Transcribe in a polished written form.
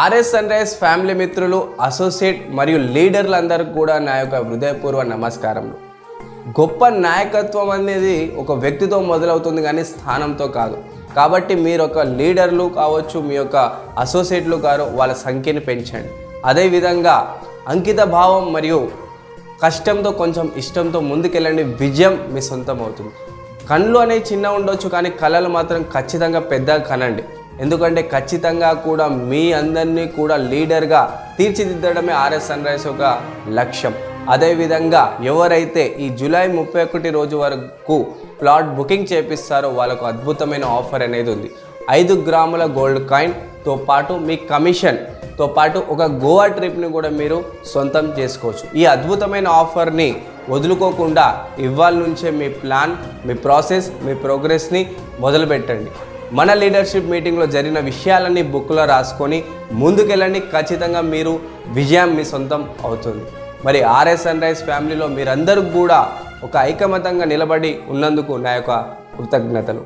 RS sun rise family మిత్రులు, associate మరియు లీడర్లందరికీ కూడా నా యొక్క హృదయపూర్వ నమస్కారములు. గొప్ప నాయకత్వం అనేది ఒక వ్యక్తితో మొదలవుతుంది కానీ స్థానంతో కాదు. కాబట్టి మీరు ఒక లీడర్లు కావచ్చు, మీ యొక్క అసోసియేట్లు కారు వాళ్ళ సంఖ్యను పెంచండి. అదేవిధంగా అంకిత భావం మరియు కష్టంతో కొంచెం ఇష్టంతో ముందుకెళ్ళండి. విజయం మీ సొంతం అవుతుంది. కళ్ళు అనేవి చిన్న ఉండొచ్చు కానీ కళలు మాత్రం ఖచ్చితంగా పెద్దగా కనండి. ఎందుకంటే ఖచ్చితంగా కూడా మీ అందరినీ కూడా లీడర్గా తీర్చిదిద్దడమే ఆర్ఎస్ సన్ రైజ్ ఒక లక్ష్యం. అదేవిధంగా ఎవరైతే ఈ జూలై 31 రోజు వరకు ప్లాట్ బుకింగ్ చేపిస్తారో వాళ్ళకు అద్భుతమైన ఆఫర్ అనేది ఉంది. 5 గ్రాముల గోల్డ్ కాయిన్తో పాటు మీ కమిషన్తో పాటు ఒక గోవా ట్రిప్ని కూడా మీరు సొంతం చేసుకోవచ్చు. ఈ అద్భుతమైన ఆఫర్ని వదులుకోకుండా ఇవాళ నుంచే మీ ప్లాన్, మీ ప్రాసెస్, మీ ప్రోగ్రెస్ని మొదలుపెట్టండి. మన లీడర్షిప్ మీటింగ్లో జరిగిన విషయాలన్నీ బుక్లో రాసుకొని ముందుకెళ్ళండి. ఖచ్చితంగా మీరు విజయం మీ సొంతం అవుతుంది. మరి ఆర్ఎస్ సన్ రైజ్ ఫ్యామిలీలో మీరందరూ కూడా ఒక ఐకమత్యంగా నిలబడి ఉన్నందుకు నా యొక్క కృతజ్ఞతలు.